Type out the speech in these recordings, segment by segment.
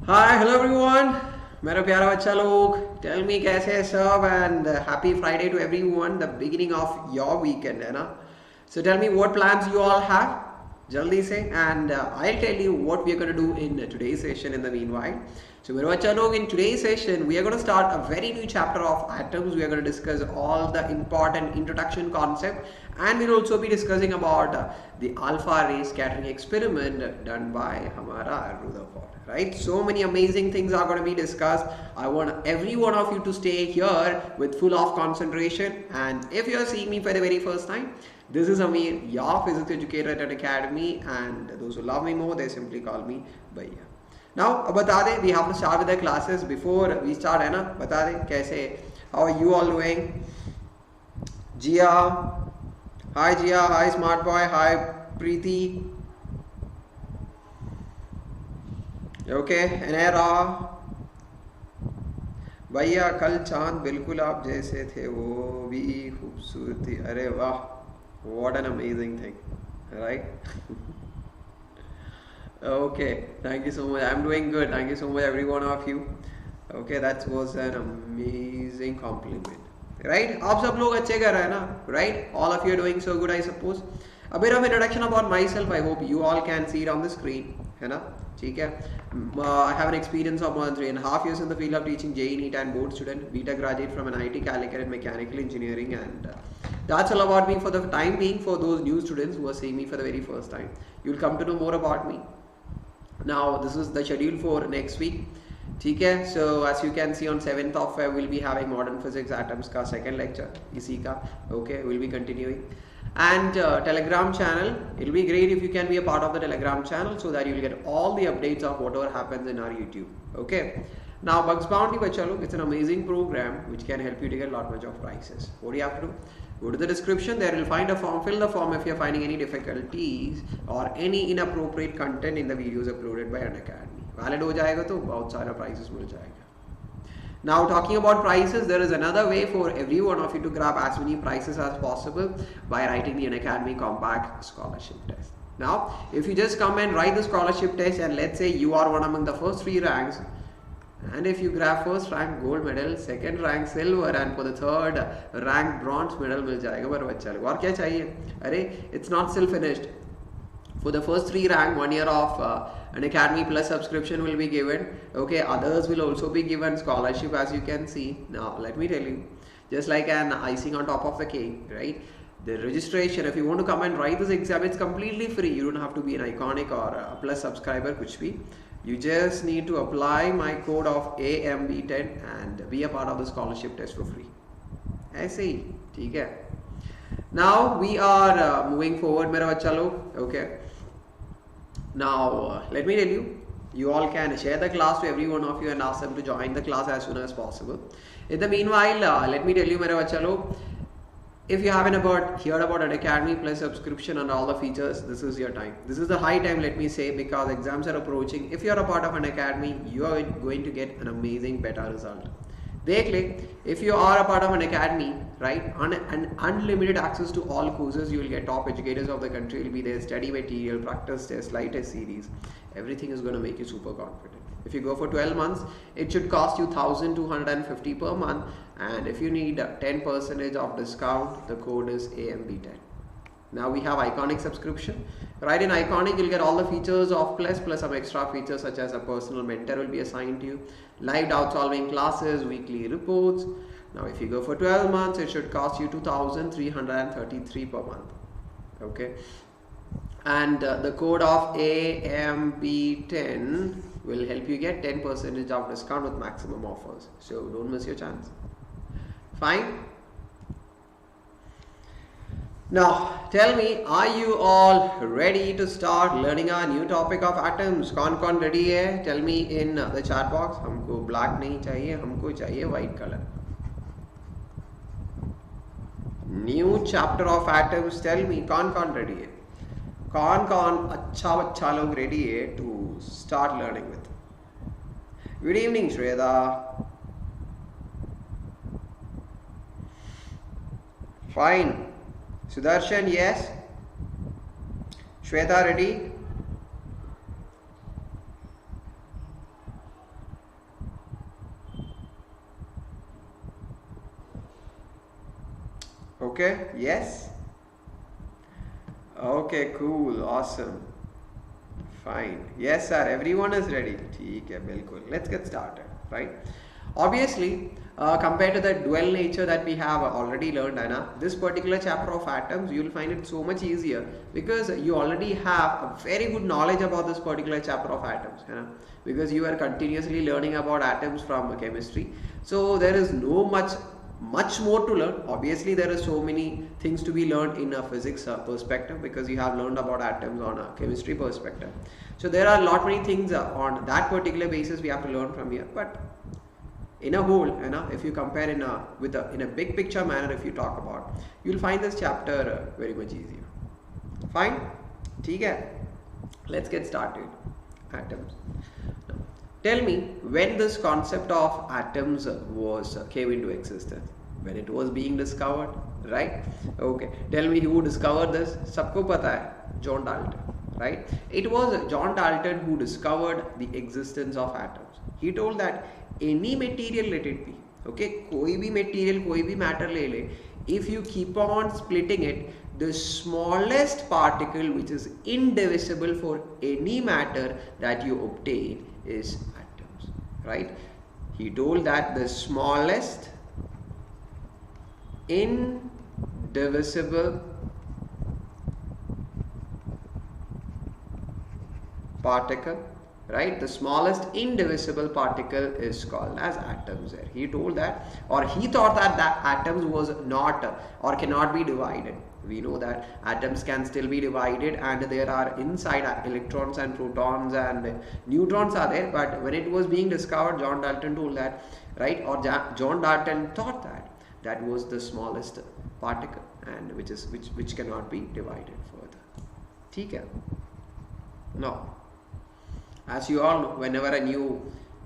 Hi, hello everyone. मेरा प्यारा बच्चा लोग, tell me कैसे है सब and happy Friday to everyone. The beginning of your weekend है ना. So tell me what plans you all have. जल्दी से and I'll tell you what we are going to do in today's session in the meanwhile. So मेरे बच्चा लोग, in today's session we are going to start a very new chapter of atoms. We are going to discuss all the important introduction concept and we'll also be discussing about the alpha ray scattering experiment done by हमारा Rutherford. Right, so many amazing things are going to be discussed. I want every one of you to stay here with full of concentration, and if you are seeing me for the very first time, this is Ameer, your physics educator at Unacademy, and those who love me more, they simply call me Bhaiya. Now बता दे, we have to start with the classes. Before we start है ना, बता दे कैसे, how are you all doing? Jia, hi Jia, hi smart boy, hi Preeti. Okay एनेरा भैया कल चांद बिल्कुल आप जैसे थे वो भी खूबसूरती अरे वाह what an amazing thing right okay thank you so much I am doing good thank you so much every one of you okay that was an amazing compliment right आप सब लोग अच्छे कर रहे हैं ना right all of you are doing so good I suppose a bit of introduction about myself. I hope you all can see it on the screen है ना ठीक है I have an experience of more than 3.5 years in the field of teaching JEE NEET and board student BTech graduate from an IIT Calicut in mechanical engineering and that's all about me for the time being. For those new students who are seeing me for the very first time, you'll come to know more about me. Now this is the schedule for next week ठीक है so as you can see on 7th of Feb we'll be having modern physics atoms का second lecture इसी का okay we'll be continuing and telegram channel. It'll be great if you can be a part of the telegram channel so that you'll get all the updates of whatever happens in our YouTube. Okay, now Bugs Bounty bachalo, it's an amazing program which can help you to get a lot much of prizes. What do you have to do? Go to the description, there you'll find a form, fill the form if you're finding any difficulties or any inappropriate content in the videos uploaded by Unacademy. Valid ho jayega to bahut sara prizes mil jayega. Now talking about prices, there is another way for every one of you to grab as many prizes as possible by writing the Unacademy Combat scholarship test. Now if you just come and write the scholarship test and let's say you are one among the first 3 ranks and if you grab first rank gold medal, second rank silver and for the third rank bronze medal मिल जाएगा पर बच्चा लोग और क्या चाहिए अरे it's not still finished. For the first 3 rank 1 year of Unacademy Plus subscription will be given. Okay, others will also be given scholarship as you can see. Now let me tell you, just like an icing on top of the cake, right? The registration, if you want to come and write this exam, it's completely free. You don't have to be an iconic or a plus subscriber, kuch bhi. You just need to apply my code of AMB10 and be a part of the scholarship test for free. ऐसे ही, ठीक है? Now we are moving forward, मेरा बच्चा लोग. Okay. Now let me tell you, you all can share the class to every one of you and ask them to join the class as soon as possible. In the meanwhile, let me tell you मेरे बच्चा लोग, if you haven't heard about Unacademy Plus subscription and all the features, this is your time. This is the high time, let me say, because exams are approaching. If you are a part of Unacademy, you are going to get an amazing beta result. देख ले, if you are a part of Unacademy, right, and unlimited access to all courses, you will get top educators of the country will be there, study material, practice tests, light test series, everything is going to make you super confident. If you go for 12 months, it should cost you 1,250 per month, and if you need 10% of discount, the code is AMB10. Now we have Iconic subscription. Right, in Iconic you'll get all the features of Plus some extra features such as a personal mentor will be assigned to you, live doubt solving classes, weekly reports. Now if you go for 12 months, it should cost you 2,333 per month. Okay, and the code of AMB10 will help you get 10% of discount with maximum offers. So don't miss your chance. Fine. Now tell me, are you all ready to start learning our new topic of atoms? कौन ready है? Tell me in the chat box. हमको black नहीं चाहिए, हमको चाहिए white color. New chapter of atoms. Tell me, कौन ready है? कौन अच्छा लोग ready है to start learning with? Good evening, Shweta. Fine. Sudarshan, yes. Shweta, ready? Okay, yes. Okay, cool, awesome. Fine. Yes, sir. Everyone is ready. ठीक है, बिल्कुल. Let's get started, right? Obviously, compared to the dual nature that we have already learned, Anna, this particular chapter of atoms, you'll find it so much easier because you already have a very good knowledge about this particular chapter of atoms, Anna, because you are continuously learning about atoms from chemistry. So there is no much more to learn. Obviously, there are so many things to be learned in a physics perspective because you have learned about atoms on a chemistry perspective. So there are a lot many things on that particular basis we have to learn from here. But in a whole, if you compare in a big picture manner, if you talk about, you'll find this chapter very much easier. Fine, ठीक है. Let's get started. Atoms. Now, tell me when this concept of atoms came into existence. When it was being discovered, right? Okay. Tell me who discovered this. सबको पता है, John Dalton, right? It was John Dalton who discovered the existence of atoms. He told that any material, let it be, okay, कोई भी material, कोई भी matter ले ले, if you keep on splitting it, the smallest particle which is indivisible for any matter that you obtain is atoms, right? He told that the smallest indivisible particle, right? The smallest indivisible particle is called as atoms. He told that, or he thought that atoms was not or cannot be divided. We know that atoms can still be divided and there are inside electrons and protons and neutrons are there, but when it was being discovered, John Dalton told that, right? Or John Dalton thought that was the smallest particle and which cannot be divided further. ठीक है? Now, as you all know,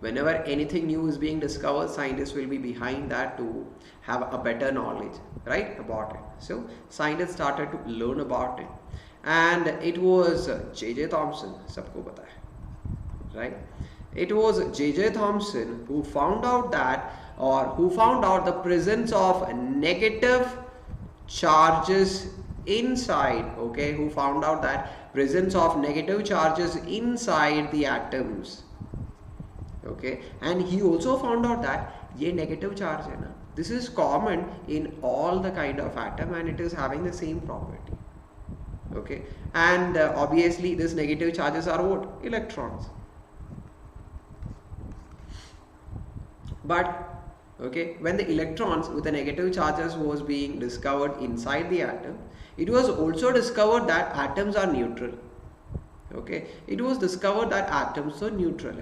whenever anything new is being discovered, scientists will be behind that to have a better knowledge, right, about it. So scientists started to learn about it, and it was J.J. Thomson, सबको पता है, right? It was J.J. Thomson who found out the presence of negative charges inside, okay, who found out that presence of negative charges inside the atoms, okay, and he also found out that ये negative charge है ना, this is common in all the kind of atom and it is having the same property, okay, and obviously these negative charges are what? Electrons. But okay, when the electrons with the negative charges was being discovered inside the atom, it was also discovered that atoms are neutral. Okay, it was discovered that atoms are neutral.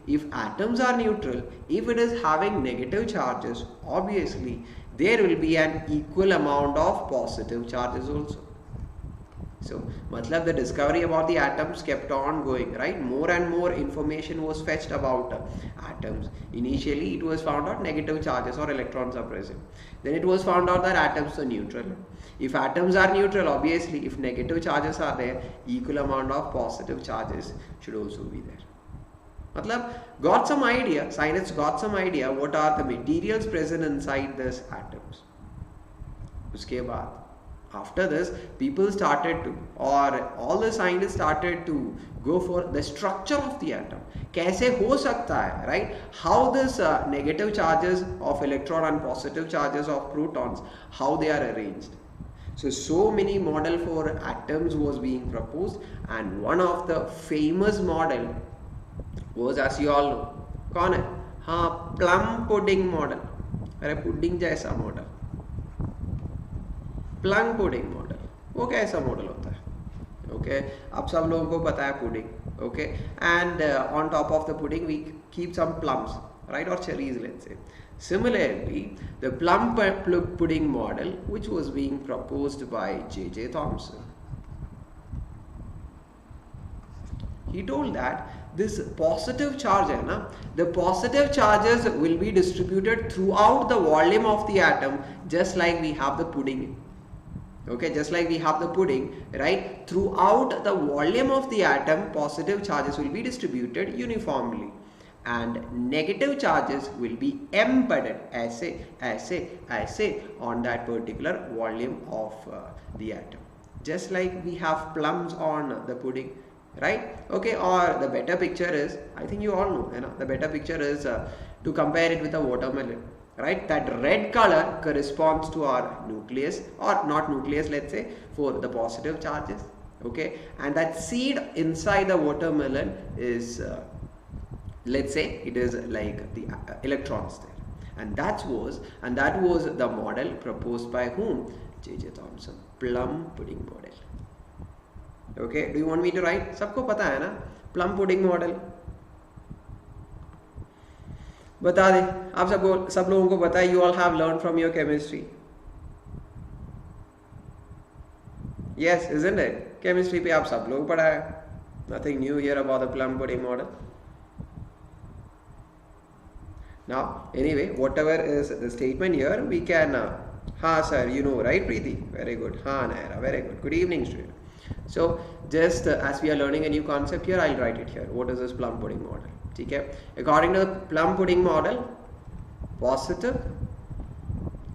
If atoms are neutral, if it is having negative charges, obviously there will be an equal amount of positive charges also. So, matlab the discovery about the atoms kept on going, right? More and more information was fetched about atoms. Initially, it was found out negative charges or electrons are present. Then it was found out that atoms are neutral. If atoms are neutral, obviously, if negative charges are there, equal amount of positive charges should also be there. Matlab, got some idea, scientists got some idea what are the materials present inside these atoms. Uske baad, after this, people started to, or all the scientists started to go for the structure of the atom. कैसे हो सकता है, right? How this negative charges of electron and positive charges of protons, how they are arranged. So many model for atoms was being proposed, and one of the famous model was, as you all know, कौन है? हाँ, plum pudding model. अरे pudding जैसा model. Plum pudding model, वो कैसा model होता है? Okay, आप सब लोगों को पता है pudding, okay, and on top of the pudding we keep some plums, right, or cherries, let's say. Similarly, the plum pudding model, which was being proposed by J.J. Thomson, he told that this positive charge hai na, the positive charges will be distributed throughout the volume of the atom, just like we have the pudding. Okay, just like we have the pudding, right? Throughout the volume of the atom, positive charges will be distributed uniformly, and negative charges will be embedded ऐसे on that particular volume of the atom, just like we have plums on the pudding, right? Okay, or the better picture is, I think you all know, you know, the better picture is to compare it with a watermelon, right? That red color corresponds to our nucleus, or not nucleus, let's say, for the positive charges, okay, and that seed inside the watermelon is let's say it is like the electrons there, and that was the model proposed by whom? J.J. Thomson, plum pudding model. Okay, do you want me to write? सबको पता है ना plum pudding model? बता दे आप सब लोगों को पता है, you all have learned from your chemistry. Yes, isn't it? Chemistry पे आप सब लोग पढ़ा है. Nothing new here about the plum pudding model. Now, anyway, whatever is the statement here, we can, sir, you know, right, Preeti? Very good. Naira, very good. Good evening, student. So, just as we are learning a new concept here, I'll write it here. What is this plum pudding model? Okay? According to the plum pudding model, positive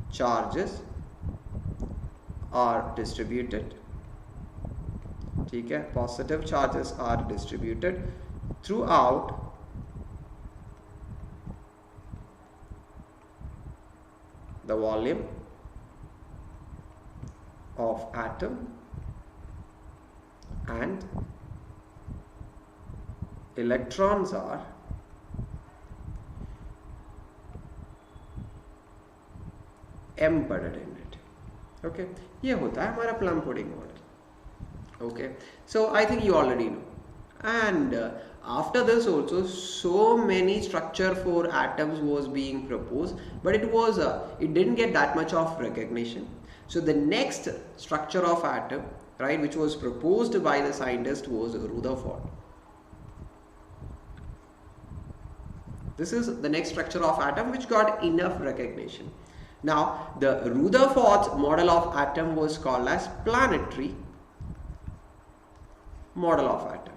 charges are distributed. Okay? Positive charges are distributed throughout the volume of atom, and electrons are embedded in it. Okay, ये होता है हमारा plum pudding model. Okay, so I think you already know, and after this also so many structure for atoms was being proposed, but it didn't get that much of recognition. So the next structure of atom, right, which was proposed by the scientist was Rutherford. This is the next structure of atom which got enough recognition. Now the Rutherford's model of atom was called as planetary model of atom.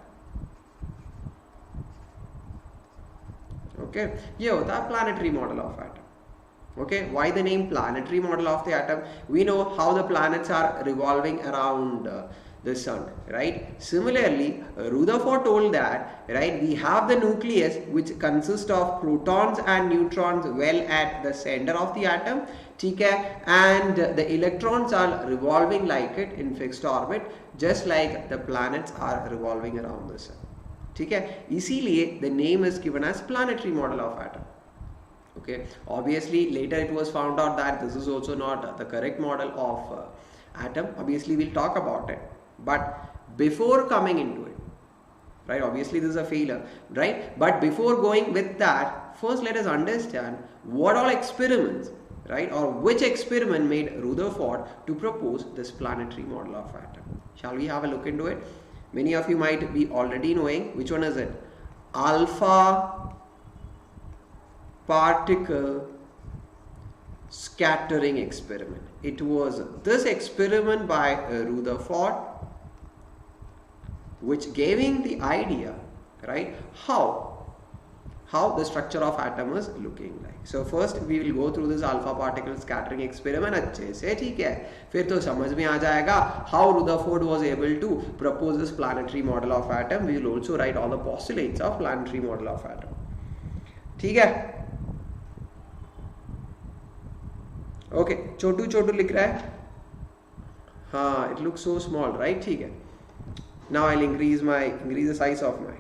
Okay, ये होता है planetary model of atom. Okay, why the name planetary model of the atom? We know how the planets are revolving around the sun, right? Similarly, Rutherford told that, right, we have the nucleus which consists of protons and neutrons well at the center of the atom, okay, and the electrons are revolving like it in fixed orbit, just like the planets are revolving around the sun. ठीक है, इसीलिए the name is given as planetary model of atom. Okay, obviously later it was found out that this is also not the correct model of atom. Obviously we'll talk about it, but before coming into it, right, obviously this is a failure, right, but before going with that, first let us understand what all experiments, right, or which experiment made Rutherford to propose this planetary model of atom. Shall we have a look into it? Many of you might be already knowing. Which one is it? Alpha particle scattering experiment. It was this experiment by Rutherford which gave the idea, right, how the structure of atom is looking like. So first we will go through this alpha particle scattering experiment अच्छे से, ठीक है, फिर तो समझ में आ जाएगा how Rutherford was able to propose this planetary model of atom. We will also write all the postulates of planetary model of atom. ठीक है, ओके, छोटू लिख रहा है, हाँ, it looks so small, right? ठीक है, now I'll increase the size of my,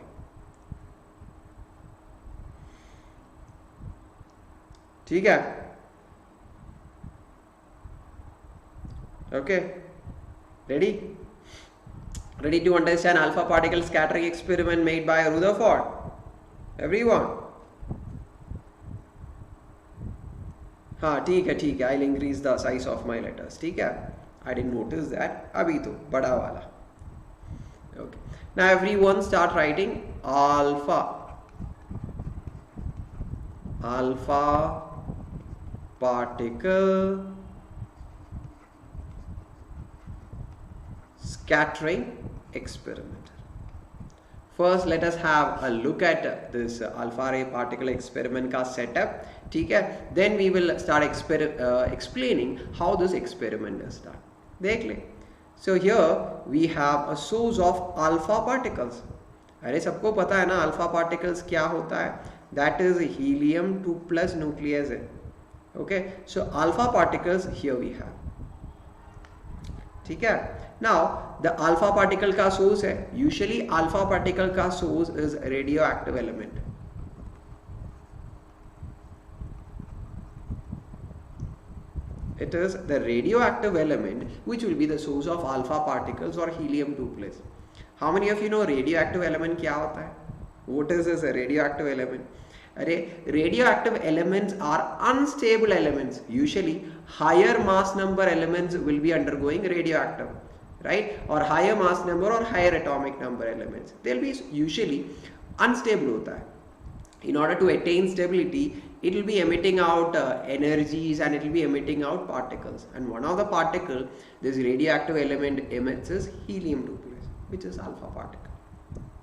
ठीक है, Okay, ready? Ready to understand alpha particle scattering experiment made by Rutherford? Everyone? हाँ ठीक है I'll increase the size of my letters. ठीक है, I didn't notice that. अभी तो बड़ा वाला. Okay, now everyone start writing alpha particle scattering experiment. First let us have a look at this alpha ray particle experiment का setup. ठीक है, then we will start explaining how this experiment is done. देख ले. So here we have a source of alpha particles. अरे सबको पता है ना alpha particles क्या होता है? That is helium 2 plus nucleus है. Okay, so alpha particles here we have. ठीक है. Now the alpha particle का source है. Usually alpha particle का source is radioactive element. It is the radioactive element which will be the source of alpha particles or helium 2 plus. How many of you know radioactive element क्या होता है? What is this radioactive element? अरे radioactive elements are unstable elements. Usually higher mass number elements will be undergoing radioactive, right? Or higher mass number or higher atomic number elements. They'll be usually unstable होता है. In order to attain stability, it will be emitting out energies and it will be emitting out particles. And one of the particle this radioactive element emits is helium 2 plus, which is alpha particle.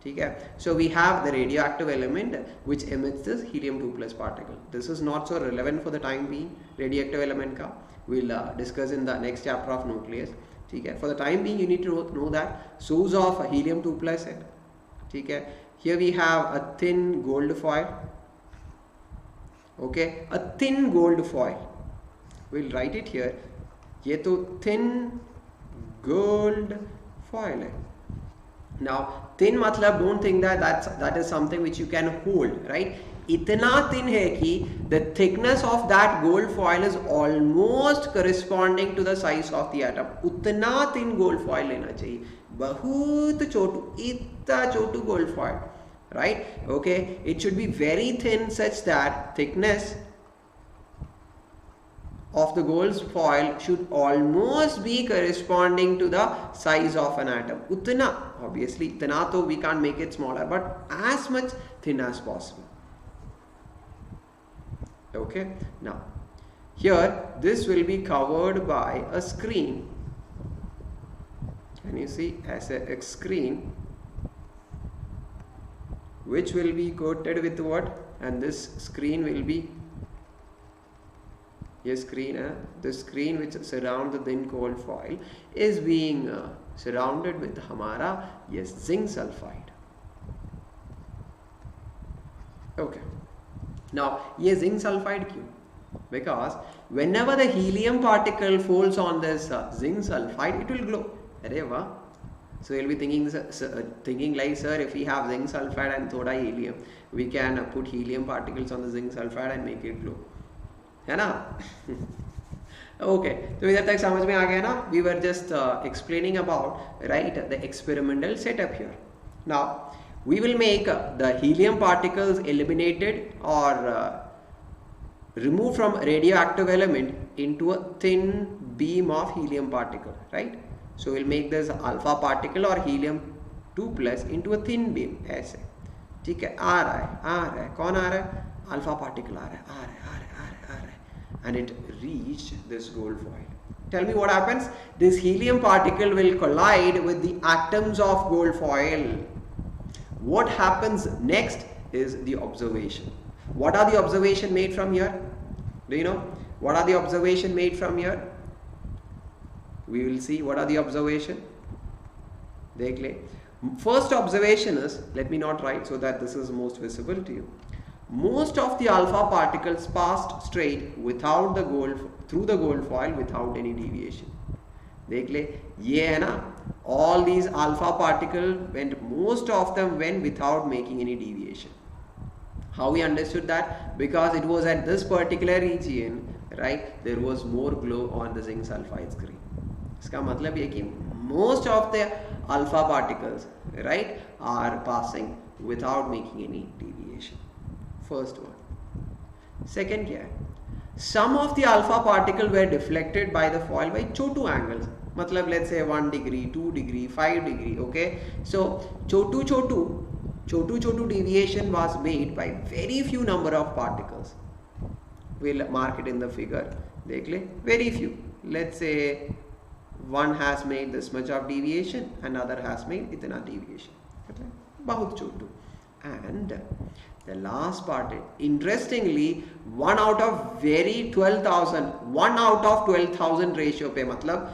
ठीक है, so we have the radioactive element which emits this helium 2 plus particle. This is not so relevant for the time being. Radioactive element का we'll discuss in the next chapter of nucleus. ठीक है, for the time being you need to know that source of helium 2 plus है. ठीक है, here we have a thin gold foil. Okay, a thin gold foil. We'll write it here. ये तो thin gold foil है. Now thin मतलब don't think that is something which you can hold, right? इतना thin है कि the thickness of that gold foil is almost corresponding to the size of the atom. उतना thin gold foil लेना चाहिए. बहुत छोटू, इतना छोटू gold foil, right? Okay, it should be very thin such that thickness of the gold foil should almost be corresponding to the size of an atom. Utna, obviously, itna to we can't make it smaller, but as much thin as possible. Okay, now here this will be covered by a screen. Can you see as a screen which will be coated with what? And this screen will be this screen which surrounds the thin gold foil is being surrounded with हमारा zinc sulfide. Okay, now ये zinc sulfide क्यों? Because whenever the helium particle falls on this zinc sulfide, it will glow. अरे वाह. So you'll be thinking like, sir, if we have zinc sulfide and thoda helium, we can put helium particles on the zinc sulfide and make it glow. है ना? Okay, तो इधर तक समझ में आ गया ना? We were just explaining about, right, the experimental setup here. Now we will make the helium particles eliminated or removed from radioactive element into a thin beam of helium particle, right? So we'll make this alpha particle or helium 2 plus into a thin beam. ऐसे, ठीक है, आ रहा है, कौन आ रहा है? Alpha particle आ रहा है, and it reached this gold foil. Tell me what happens? This helium particle will collide with the atoms of gold foil. What happens next is the observation. What are the observation made from here? Do you know? What are the observation made from here? We will see what are the observation. देख ले. First observation is, let me not write so that this is most visible to you. Most of the alpha particles passed straight without the through the gold foil without any deviation. देख ले, ये है ना, all these alpha particles most of them went without making any deviation. How we understood that? Because it was at this particular region, right, there was more glow on the zinc sulfide screen. इसका मतलब ये कि most of the alpha particles, right, are passing without making any deviation. First one. Second क्या है? Some of the alpha particles were deflected by the foil by Chhotu angles. मतलब let's say 1 degree, 2 degree, 5 degree. Okay. So Chhotu deviation was made by very few number of particles. We'll mark it in the figure. देख ले, very few. Let's say one has made this much of deviation, another has made इतना deviation. बहुत छोटू. And the last part, interestingly, 1 out of 12,000 ratio पे, मतलब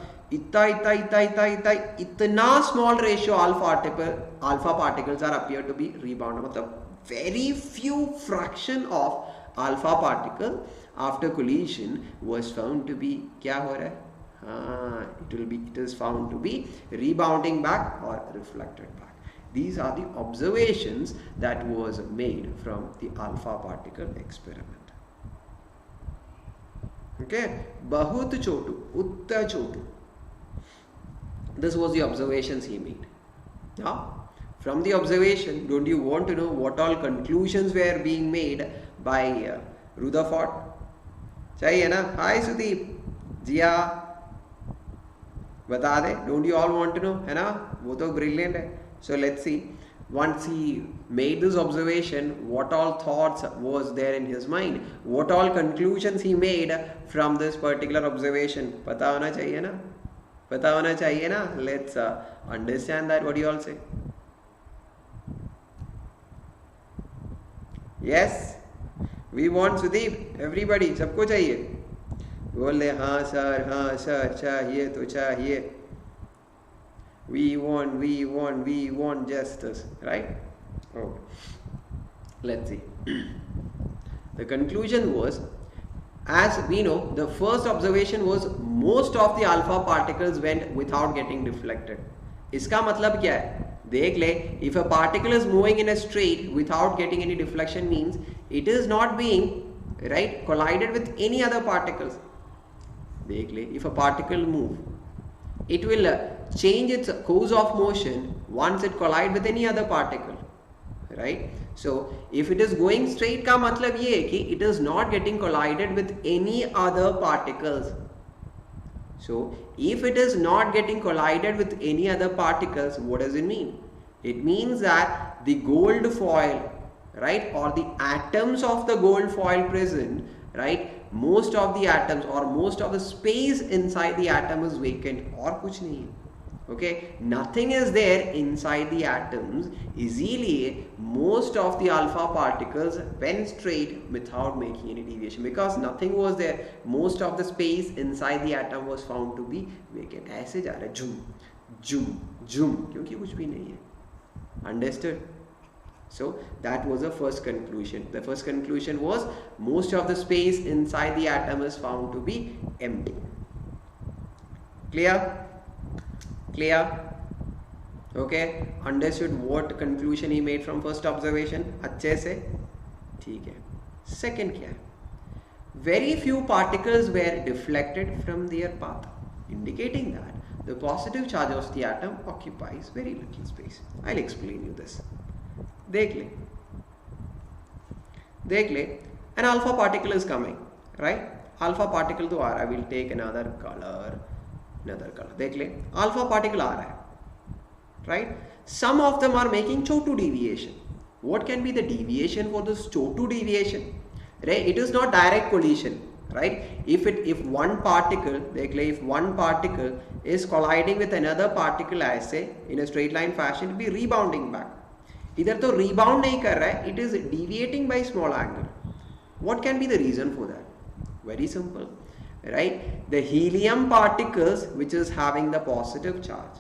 इतना small ratio alpha particles are appear to be rebound. मतलब very few fraction of alpha particle after collision was found to be क्या हो रहा है? It is found to be rebounding back or reflected back. These are the observations that was made from the alpha particle experiment. Okay, bahut chotu, utta chotu. This was the observations he made. Now, from the observation, don't you want to know what all conclusions were being made by Rutherford? चाहिए ना? Hi Sudeep, जिया, बता दे. Don't you all want to know? है ना? वो तो brilliant है. So let's see, once he made this observation, what all thoughts was there in his mind, what all conclusions he made from this particular observation. पता होना चाहिए ना? पता होना चाहिए ना? Let's understand that. What do you all say? Yes, we want Sudeep, everybody, सबको चाहिए. बोल दे हाँ सर चाहिए तो चाहिए. We want justice, right? Oh, let's see. The conclusion was, as we know, the first observation was most of the alpha particles went without getting deflected. इसका मतलब क्या है? देख ले, if a particle is moving in a straight without getting any deflection means it is not being, right, collided with any other particles. देख ले, if a particle move, it will change its course of motion once it collide with any other particle, right? So if it is going straight का मतलब ये है कि it is not getting collided with any other particles. So if it is not getting collided with any other particles, what does it mean? It means that the gold foil, right, or the atoms of the gold foil present, right, most of the atoms or most of the space inside the atom is vacant और कुछ नहीं है. Okay, nothing is there inside the atoms. Easily, most of the alpha particles went straight without making any deviation because nothing was there. Most of the space inside the atom was found to be vacant. ऐसे जा रहा है झूम क्योंकि कुछ भी नहीं है. Understood? So that was the first conclusion. The first conclusion was most of the space inside the atom is found to be empty. Clear? Clear? Okay, understood what conclusion he made from first observation? अच्छे से? ठीक है. Second क्या है? Very few particles were deflected from their path, indicating that the positive charge of the atom occupies very little space. I'll explain you this. देख ले, an alpha particle is coming, right? Alpha particle तो आ रहा है. We'll take another color. देख ले, alpha particle आ रहा है, right? Some of them are making chotu deviation. What can be the deviation for this chotu deviation? Right? It is not direct collision, right? If one particle, देख ले, if one particle is colliding with another particle ऐसे in a straight line fashion, it will be rebounding back. इधर तो rebound नहीं कर रहा है, it is deviating by small angle. What can be the reason for that? Very simple, right? The helium particles which is having the positive charge,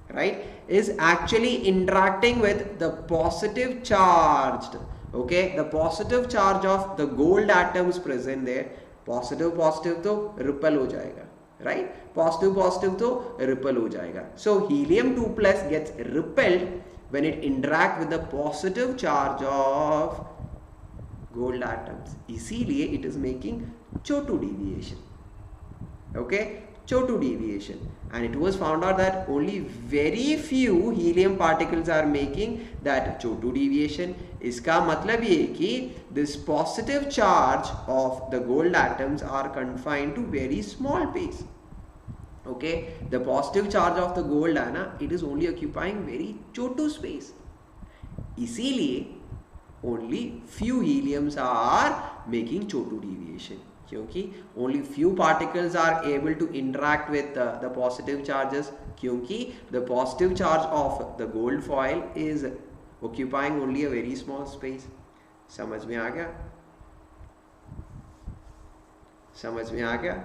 right, is actually interacting with the positive charged, okay, the positive charge of the gold atoms present there. Positive तो repel हो जाएगा, right? Positive तो repel हो जाएगा. So helium 2 plus gets repelled when it interact with the positive charge of gold atoms. इसीलिए it is making chotu deviation. Okay, Chotu deviation, and it was found out that only very few helium particles are making that Chotu deviation. इसका मतलब ये कि this positive charge of the gold atoms are confined to very small space. Okay, the positive charge of the gold है ना, it is only occupying very Chotu space. इसीलिए only few heliums are making Chotu deviation. क्योंकि only few particles are able to interact with the positive charges, क्योंकि the positive charge of the gold foil is occupying only a very small space. समझ में आ गया? समझ में आ गया?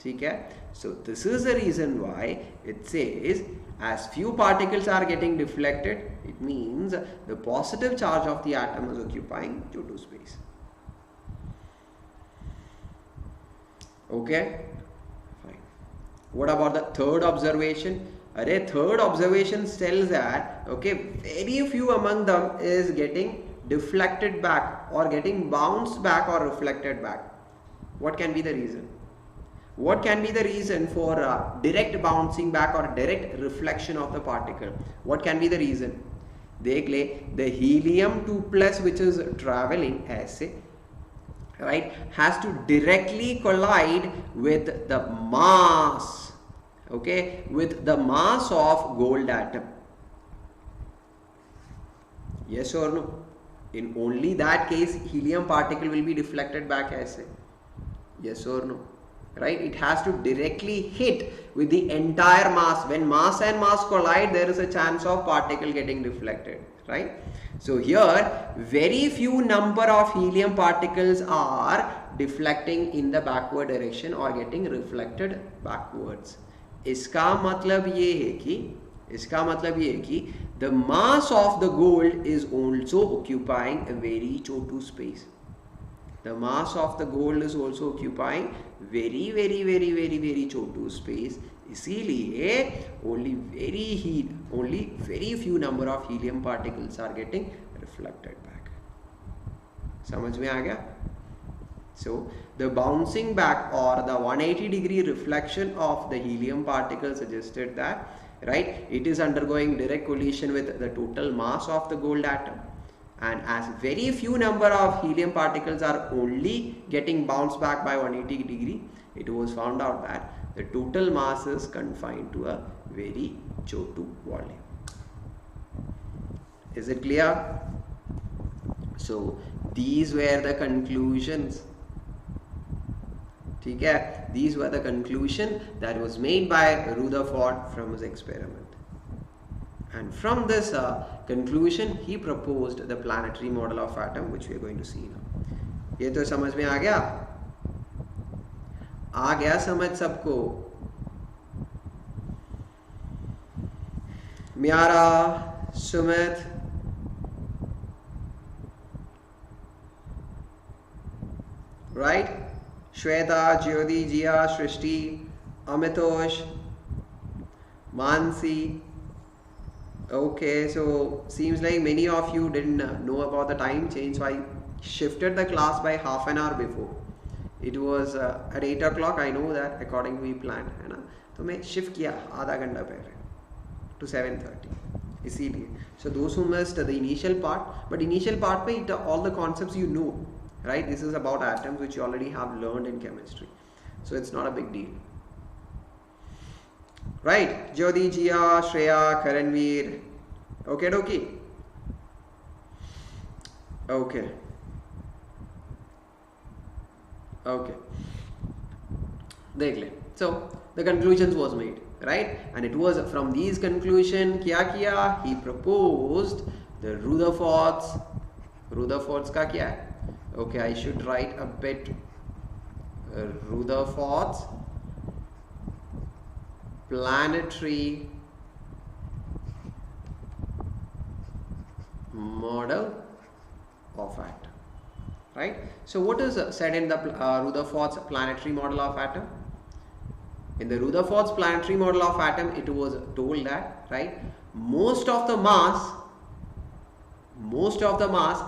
ठीक है? So this is the reason why it says as few particles are getting deflected, it means the positive charge of the atom is occupying Chotu space. Okay, fine. What about the third observation? Third observation tells that very few among them is getting deflected back or getting bounced back or reflected back. What can be the reason? What can be the reason for direct bouncing back or direct reflection of the particle? What can be the reason? देख ले, the helium 2+ which is traveling ऐसे, right, has to directly collide with the mass, with the mass of gold atom. Yes or no? In only that case helium particle will be deflected back ऐसे. Yes or no? Right, it has to directly hit with the entire mass. When mass and mass collide, there is a chance of particle getting deflected, right? So here very few number of helium particles are deflecting in the backward direction or getting reflected backwards. इसका मतलब ये है कि the mass of the gold is also occupying a very Chotu space. The mass of the gold is also occupying very Chotu space. इसीलिए only very few number of helium particles are getting reflected back. समझ में आ गया? So the bouncing back or the 180-degree reflection of the helium particle suggested that, right, it is undergoing direct collision with the total mass of the gold atom. And as very few number of helium particles are only getting bounced back by 180 degree, it was found out that the total mass is confined to a very Chotu volume. Is it clear? So these were the conclusions. Okay? These were the conclusion that was made by Rutherford from his experiment. And from this conclusion, he proposed the planetary model of atom, which we are going to see now. ये तो समझ में आ गया? आ गया समझ सबको? म्यारा, Sumit, right? Shweta, Jyoti, Jia, Shrishti, Amitosh, Mansi. Okay, so seems like many of you didn't know about the time change, so I shifted the class by half an hour before. It was at 8 o'clock. I know that according to we planned, है ना? तो मैं shift किया आधा घंटा पहले to 7:30. इसीलिए. So those who missed the initial part, but initial part में all the concepts you know, right? This is about atoms which you already have learned in chemistry, so it's not a big deal. Right, Jyoti, Jia, Shreya, Karanveer. Okay, dokie. Okay. देख ले. So the conclusions was made, right? And it was from these conclusion क्या किया? He proposed the Rutherford's का क्या है? Okay, I should write a bit. Rutherford's planetary model of atom, right? So what is said in the Rutherford's planetary model of atom? In the Rutherford's planetary model of atom, it was told that, right, most of the mass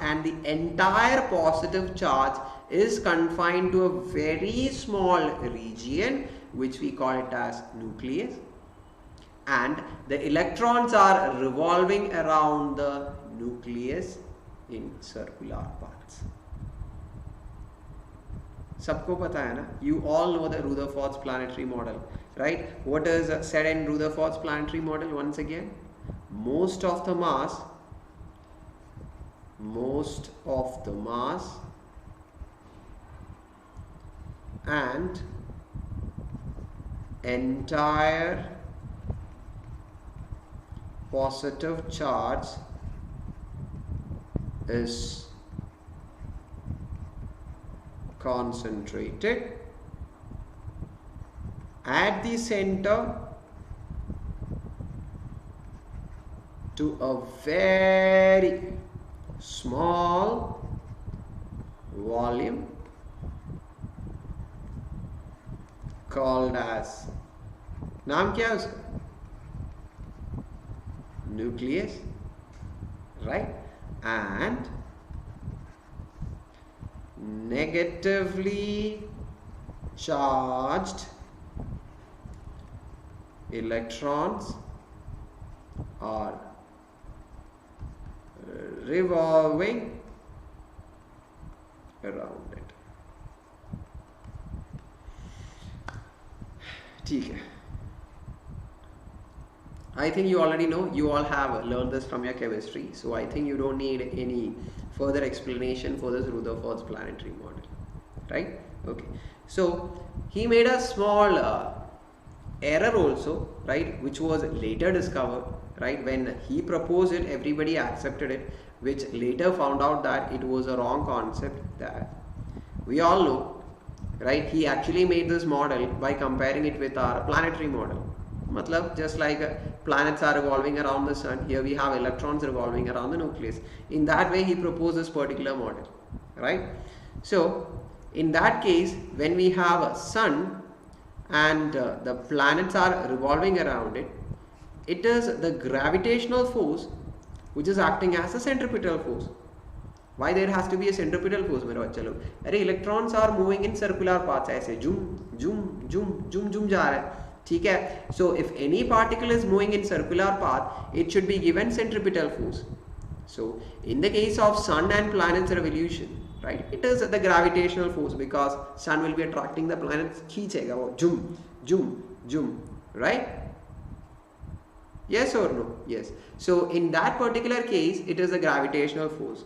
and the entire positive charge is confined to a very small region which we call it as nucleus, and the electrons are revolving around the nucleus in circular paths. सबको पता है ना? You all know the Rutherford's planetary model, right? What is said in Rutherford's planetary model once again? Most of the mass and entire positive charge is concentrated at the center to a very small volume called as, नाम क्या है उसका? Nucleus, right? And negatively charged electrons are revolving around it. ठीक है. I think you already know, you all have learned this from your chemistry, so I think you don't need any further explanation for this Rutherford's planetary model, right? Okay, so he made a small error also, right, which was later discovered, right? When he proposed it, everybody accepted it, which later found out that it was a wrong concept. That we all know, right? He actually made this model by comparing it with our planetary model. Matlab, just like planets are revolving around the sun, here we have electrons revolving around the nucleus. In that way, he proposed this particular model, right? So in that case, when we have a sun and the planets are revolving around it, it is the gravitational force which is acting as a centripetal force. Why there has to be a centripetal force, मेरे बच्चे लोग? अरे electrons are moving in circular paths, ऐसे जुम जा रहा है, ठीक है? So if any particle is moving in circular path, it should be given centripetal force. So in the case of sun and planets revolution, right, it is the gravitational force, because sun will be attracting the planets, खींचेगा वो jum, right? Yes or no? Yes. So in that particular case, it is the gravitational force.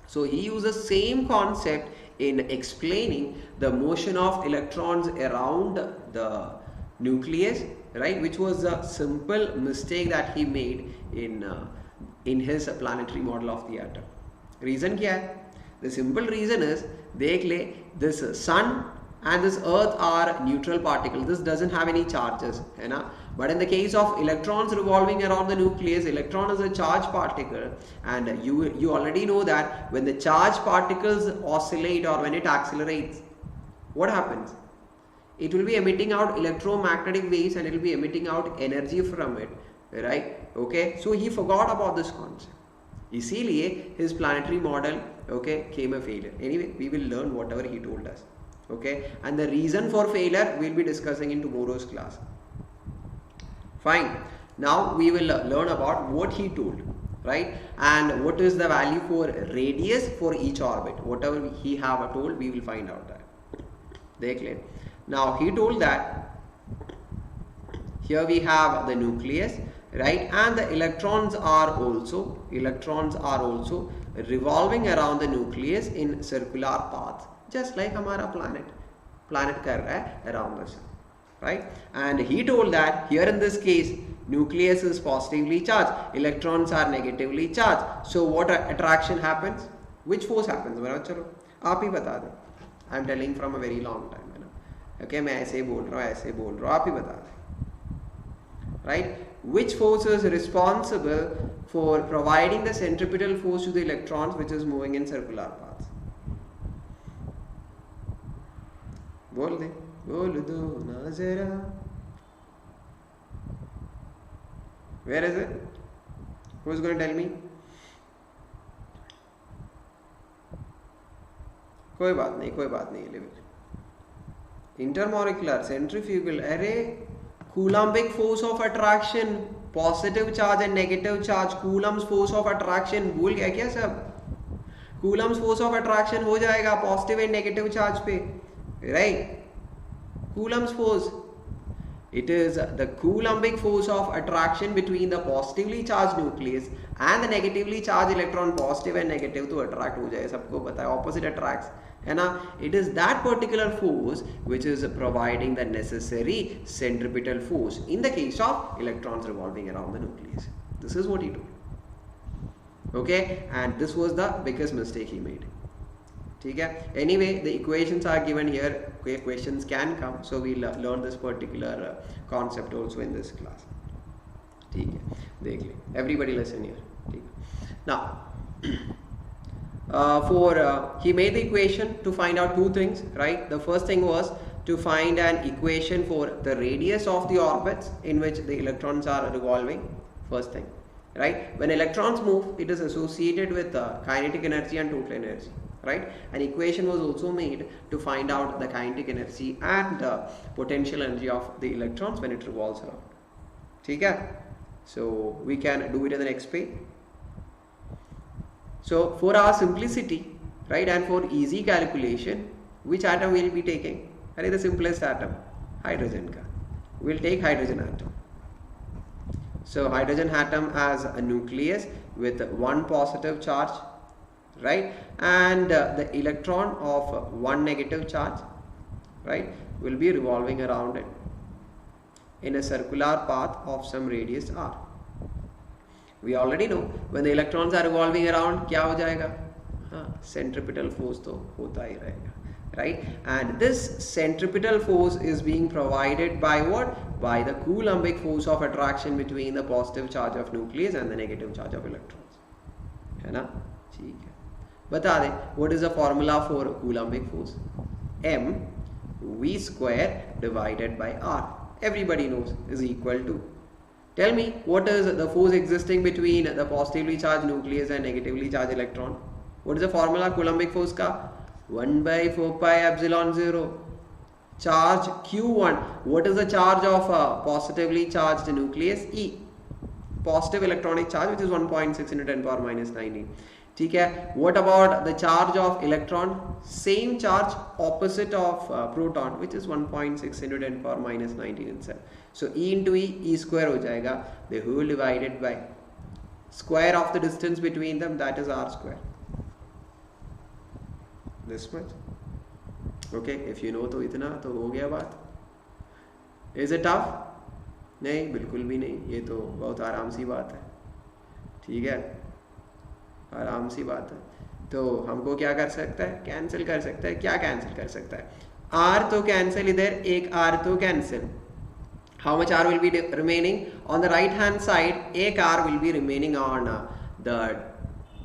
So he used the same concept in explaining the motion of electrons around the nucleus, right, which was a simple mistake that he made in his planetary model of the atom. Reason क्या है? The simple reason is, देख ले, this sun and this earth are neutral particles. This doesn't have any charges, है ना? But in the case of electrons revolving around the nucleus, electron is a charged particle, and you already know that when the charged particles oscillate or when it accelerates, what happens? It will be emitting out electromagnetic waves and it will be emitting out energy from it, right? Okay, so he forgot about this concept. इसीलिए his planetary model, okay, came a failure. Anyway, we will learn whatever he told us, okay, and the reason for failure we'll be discussing in tomorrow's class. Fine. Now we will learn about what he told, right, and what is the value for radius for each orbit. Whatever he have told, we will find out that. देख ले. Now he told that here we have the nucleus, right, and the electrons are also revolving around the nucleus in circular paths, just like हमारा planet कर रहा है around the sun, right? And he told that here in this case, nucleus is positively charged, electrons are negatively charged. So what attraction happens? Which force happens? चलो आप ही बता दो. I am telling from a very long time, है ना? Okay, मैं ऐसे बोल रहा हूँ, आप ही बता दें, right? Which force is responsible for providing the centripetal force to the electrons which is moving in circular paths? बोल दो ना जरा. Where is it? Who is going to tell me? कोई बात नहीं, लिव. इंटरमॉलिक्यूलर सेंट्रीफ्यूगल, अरे Coulombic force of attraction, positive charge and negative charge, Coulomb's force of attraction, भूल गया क्या सब? कूलम्स फोर्स ऑफ अट्रैक्शन हो जाएगा पॉजिटिव एंड नेगेटिव चार्ज पे, right? Coulomb's force, it is the coulombic force of attraction between the positively charged nucleus and the negatively charged electron, positive and negative तो attract हो जाए, सबको पता है, opposite attracts, है ना? It is that particular force which is providing the necessary centripetal force in the case of electrons revolving around the nucleus. This is what he told. Okay, and this was the biggest mistake he made. ठीक है? Anyway, the equations are given here. Okay, questions can come, so we'll learn this particular concept also in this class. ठीक है? देख ले. Everybody listen here. ठीक है? Now, he made the equation to find out two things, right? The first thing was to find an equation for the radius of the orbits in which the electrons are revolving. First thing, right? When electrons move, it is associated with kinetic energy and total energy. Right? An equation was also made to find out the kinetic energy and the potential energy of the electrons when it revolves around. ठीक है? So we can do it in the next page. So for our simplicity, right, and for easy calculation, which atom we'll be taking? Are the simplest atom? Hydrogen ka. We'll take hydrogen atom. So hydrogen atom has a nucleus with one positive charge, right, and the electron of one negative charge, right, will be revolving around it in a circular path of some radius r. We already know when the electrons are revolving around क्या हो जाएगा? Centripetal force तो होता ही रहेगा, right? And this centripetal force is being provided by what? By the coulombic force of attraction between the positive charge of nucleus and the negative charge of electrons, है ना? ठीक है, बता दें, what is the formula for coulombic force? M V square divided by R, everybody knows, is equal to, tell me, what is the force existing between the positively charged nucleus and negatively charged electron? What is the formula coulombic force का? 1 by 4 pi epsilon 0. Charge Q1, what is the charge of a positively charged nucleus? E, positive electronic charge, which is 1.6 into 10 power minus 19. ठीक है? What about the charge of electron? Same charge opposite of proton, which is 1.6 into 10 power minus 19 itself. So E into E square हो जाएगा, the whole divided by square of the distance between them, that is R square. This much. Okay, if you know तो इतना तो हो गया बात. Is it tough? नहीं, बिल्कुल भी नहीं, ये तो बहुत आराम सी बात है. ठीक है, आराम सी बात है. तो हमको क्या कर सकता है? कैंसिल कर सकता है. क्या कैंसिल कर सकता है? R तो कैंसिल, इधर एक R तो cancel. How much R will be remaining? On the right hand side, एक R will be remaining on the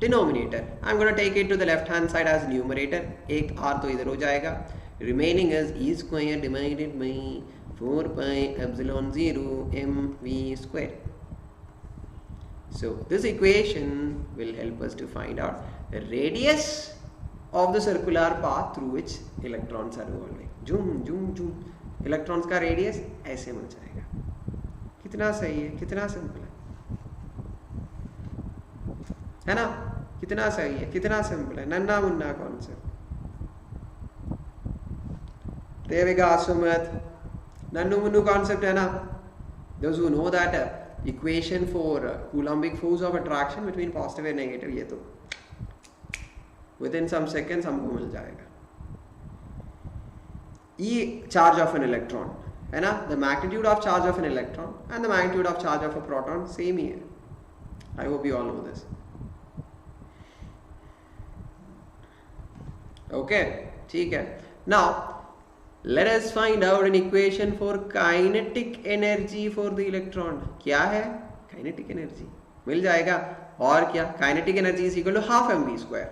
denominator. I'm going to take it to the left hand side as numerator. एक R तो इधर हो जाएगा. Remaining is E square divided by 4 pi epsilon 0 mv square. So this equation will help us to find out the radius of the circular path through which electrons are revolving. Zoom, zoom, zoom. Electrons का radius ऐसे मिल जाएगा. कितना सही है, कितना simple है ना? कितना सही है, कितना सिंपल है, नन्ना मुन्ना कॉन्सेप्ट. देवेगा सुमित, नन्नू मुन्नू कॉन्सेप्ट है ना? Those who know that equation for coulombic force of attraction between positive and negative, ये तो within some seconds हमको मिल जाएगा. E charge of an electron, है ना? The magnitude of charge of an electron and the magnitude of charge of a proton same here. I hope you all know this. Okay, ठीक है. Now let us find out an equation for kinetic energy for the electron. क्या है? Kinetic energy मिल जाएगा. और क्या? Kinetic energy is equal to half mv square.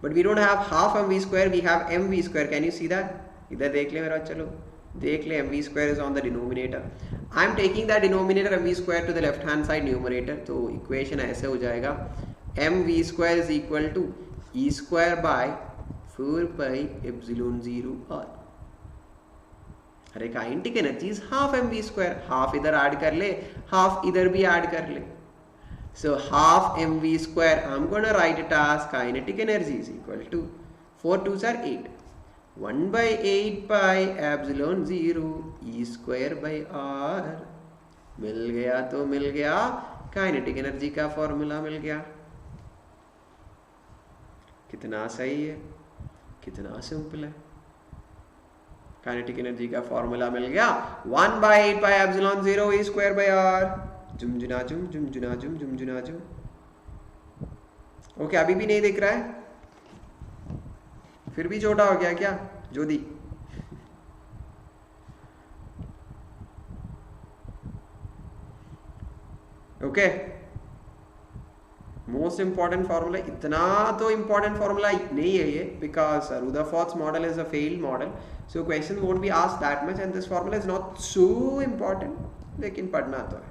But we don't have half mv square, we have mv square. Can you see that? इधर देख ले मेरा, चलो देख ले. mv square is on the denominator. I am taking that denominator mv square to the left hand side numerator. तो equation ऐसे हो जाएगा, mv square is equal to e square by 4 pi epsilon 0 r. अरे kinetic energy is half mv square, half इधर add कर ले, half इधर भी ऐड कर ले. So half mv square, I'm going to write it as kinetic energy is equal to 4 2s are 8, 1 by 8 pi epsilon 0 e square by r. मिल गया तो मिल गया, काइनेटिक एनर्जी का फॉर्मूला मिल गया. कितना सही है, कितना सिंपल है. काइनेटिक एनर्जी का फॉर्मूला मिल गया 1 by 8 pi epsilon 0 e square by r. जुमजुना जुम जुमजुना जुम जुमजुना जुम. ओके, अभी भी नहीं दिख रहा है, फिर भी छोटा हो गया क्या Jyoti? Okay, most important formula. इतना तो इंपॉर्टेंट फॉर्मूला नहीं है ये, because Rutherford's model is a failed model, so question won't be asked that much, and this formula is not so important, लेकिन पढ़ना तो है.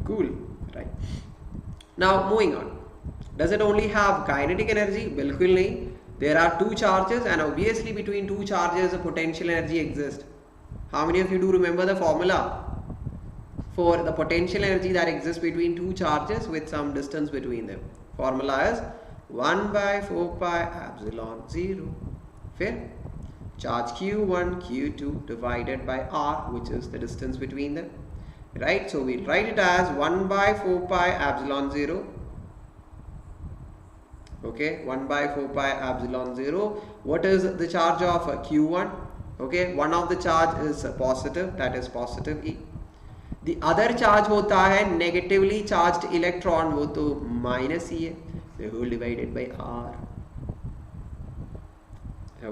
Cool, right? Now moving on. Does it only have kinetic energy? बिल्कुल नहीं. There are two charges, and obviously between two charges a potential energy exists. How many of you do remember the formula for the potential energy that exists between two charges with some distance between them? Formula is 1 by 4 pi epsilon 0. फिर charge q1 q2 divided by r, which is the distance between them. Right, so we'll write it as 1 by 4 pi epsilon 0. Okay, 1 by 4 pi epsilon 0. What is the charge of q1? Okay, one of the charge is positive, that is positive E. The other charge होता है negatively charged electron, वो तो minus E है, the whole divided by r.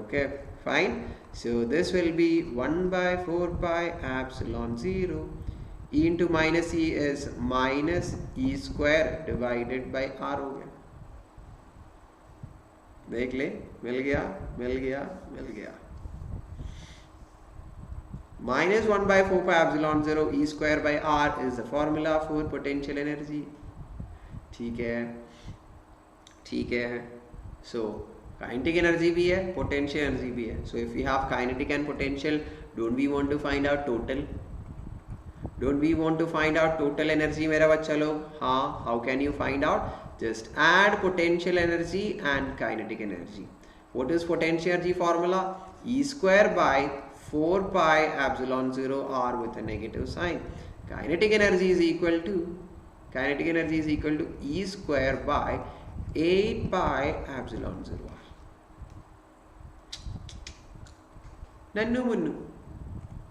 Okay, fine. So this will be 1 by 4 pi epsilon 0. E into minus E is minus E square divided by R हो गया. देख ले, मिल गया मिल गया मिल गया. Minus 1 by 4 pi epsilon 0 E square by R is the formula for potential energy. ठीक है, ठीक है. So kinetic energy भी है, potential energy भी है. So if we have kinetic and potential, don't we want to find out total? Don't we want to find out total energy मेरा बच्चा लोग? हाँ, how can you find out? Just add potential energy and kinetic energy. What is potential energy formula? E square by 4 pi epsilon 0 r with a negative sign. Kinetic energy is equal to E square by 8 pi epsilon 0 r. Nannu munnu.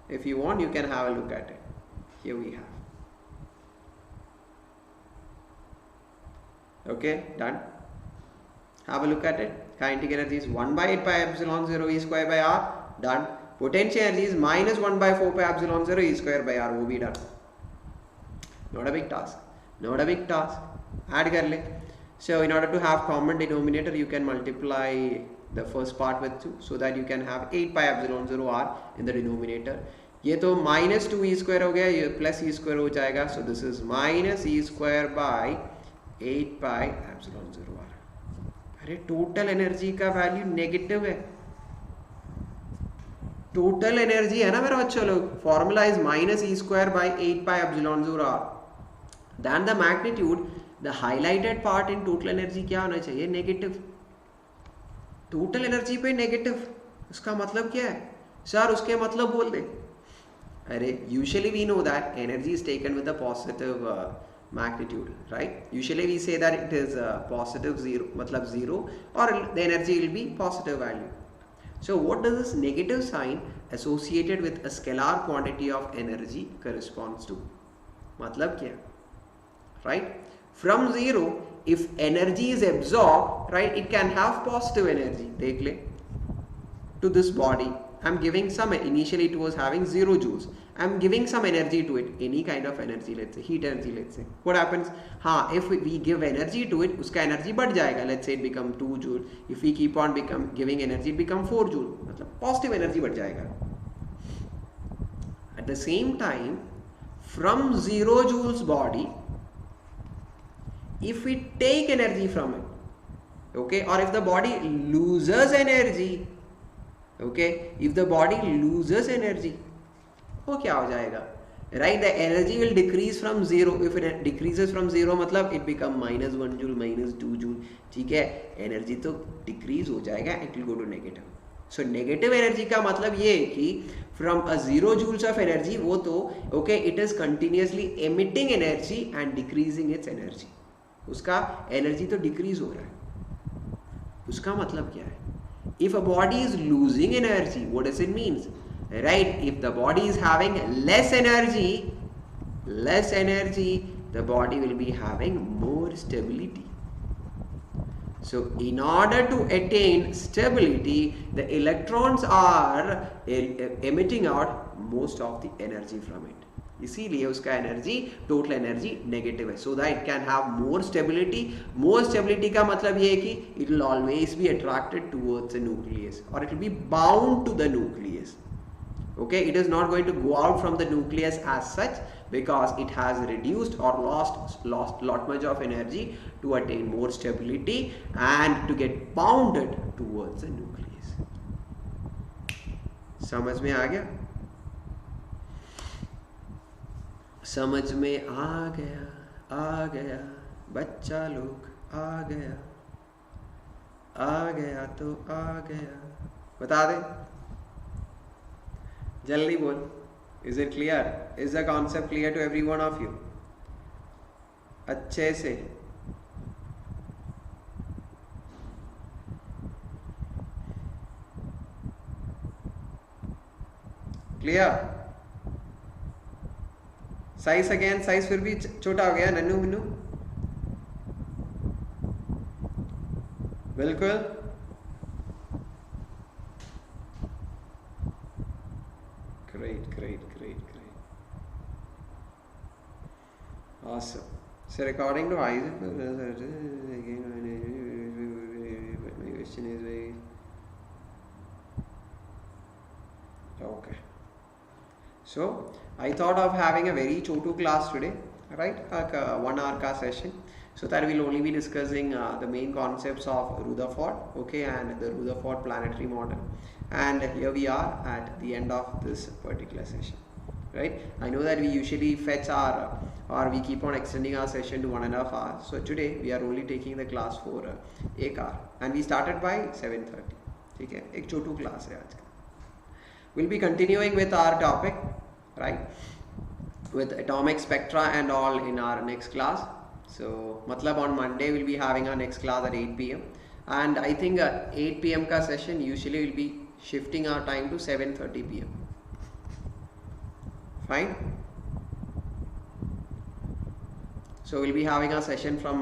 If you want, you can have a look at it. Here we have. Okay, done. Have a look at it. Kinetic energy is 1 by 8 pi epsilon 0 E square by r. Done. Potential energy is minus 1 by 4 pi epsilon 0 E square by r. वो भी done. Not a big task. Not a big task. Add कर ले. So in order to have common denominator, you can multiply the first part with 2, so that you can have 8 pi epsilon 0 r in the denominator. ये तो minus 2 ई square हो गया, ये plus ई square हो जाएगा. So this is minus E square by 8 pi epsilon 0 r. अरे total energy का value negative है. टोटल एनर्जी है ना मेरा बच्चों लोग, formula is minus E square by 8 pi epsilon 0 r. Then the magnitude, the highlighted part in total energy क्या होना चाहिए? नेगेटिव. टोटल एनर्जी पे नेगेटिव, उसका मतलब क्या है सर? उसके मतलब बोल दे. अरे usually we know that energy is taken with a positive magnitude, right? Usually we say that it is positive 0, मतलब 0, or the energy will be positive value. So what does this negative sign associated with a scalar quantity of energy corresponds to? मतलब क्या? Right? From 0, if energy is absorbed, right, it can have positive energy. देख ले. To this body, I'm giving some, initially it was having 0 joules. I'm giving some energy to it, any kind of energy, let's say heat energy, let's say. What happens? हाँ, if we give energy to it, उसका energy बढ़ जाएगा. Let's say it become 2 joule. If we keep on giving energy, it become 4 joule. मतलब positive energy बढ़ जाएगा. At the same time, from 0 joules body, if we take energy from it, okay, or if the body loses energy, Okay, if the body loses energy, वो क्या हो जाएगा? Right, the energy will decrease from zero. If it decreases from zero, मतलब it become -1 joule, -2 joule. ठीक है, energy तो decrease हो जाएगा, it will go to negative. So negative energy का मतलब ये है कि from a 0 joules of energy, वो तो okay, it is continuously emitting energy and decreasing its energy. उसका energy तो decrease हो रहा है. उसका मतलब क्या है? If a body is losing energy, what does it mean? Right, if the body is having less energy, the body will be having more stability. So in order to attain stability, the electrons are emitting out most of the energy from it. इसीलिए उसका energy, total energy negative है, so that it can have more stability. More stability का मतलब ये है कि it will always be attracted towards the nucleus और it will be bound to the nucleus. Okay, it is not going to go out from the nucleus as such because it has reduced or lost lot much of energy to attain more stability and to get bounded towards the nucleus. समझ में आ गया? समझ में आ गया बच्चा लोग, आ गया तो आ गया. बता दे जल्दी बोल. Is it clear? Is the concept clear to every one of you? अच्छे से क्लियर? साइज अगेन, साइज फिर भी छोटा हो गया नन्नू मिन्नू. बिल्कुल great. Awesome. So according to Isaac, again, my question is very okay. So I thought of having a very chotu class today, right? A 1 hour ka session. So that we'll only be discussing the main concepts of Rutherford, okay, and the Rutherford planetary model. And here we are at the end of this particular session, right? I know that we usually fetch our or we keep on extending our session to 1.5 hours. So today we are only taking the class for 1 hour and we started by 7:30. ठीक है, एक छोटू class है आज का. We'll be continuing with our topic, right, with atomic spectra and all in our next class. So मतलब on Monday we'll be having our next class at 8 p.m. and I think 8 p.m. का session usually will be shifting our time to 7:30 p.m. Fine. So we'll be having a session from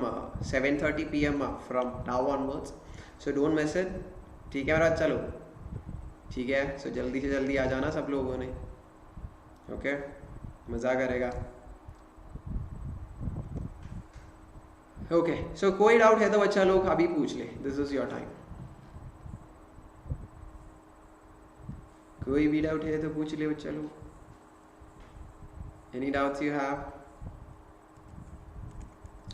7:30 p.m. From now onwards. So don't miss it. ठीक है मेरा, चलो ठीक है. So जल्दी से जल्दी आ जाना सब लोगों ने. Okay, मज़ा करेगा. Okay, so कोई डाउट है तो बच्चा लोग अभी पूछ ले. This is your time. कोई भी डाउट है तो पूछ ले बच्चा लोग. Any doubts you have?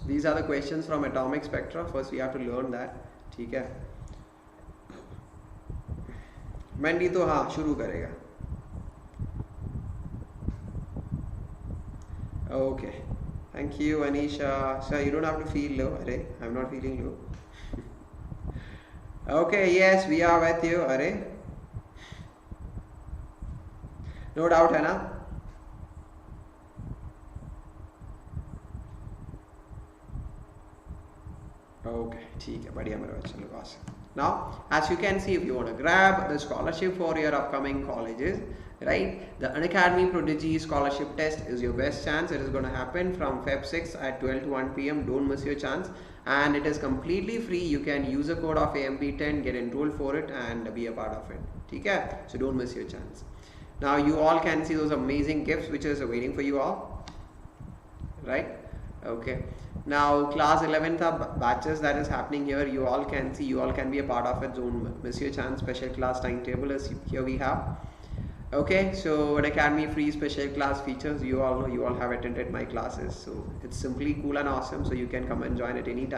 These are the questions from atomic spectra. First we have to learn that. ठीक है. मैंडी तो हाँ शुरू करेगा. Okay. Thank you, Anisha. Sir, you don't have to feel low. Arey, I'm not feeling low. Okay, yes, we are with you. Arey. No doubt है ना? Okay, ठीक है, बढ़िया मेरे बच्चे लोग. Now, as you can see, if you want to grab the scholarship for your upcoming colleges, right, the Unacademy Prodigy Scholarship Test is your best chance. It is going to happen from Feb 6 at 12 to 1 p.m. Don't miss your chance, and it is completely free. You can use the code of AMB10, get enrolled for it, and be a part of it. ठीक है? So don't miss your chance. Now you all can see those amazing gifts which is waiting for you all, right? Okay. Now class 11th batches that is happening here, you all can see, you all can be a part of it. Don't miss your chance. Special class timetable is here we have. Okay, so Unacademy free special class features, you all know, you all have attended my classes, so it's simply cool and awesome. So you can come and join at any time.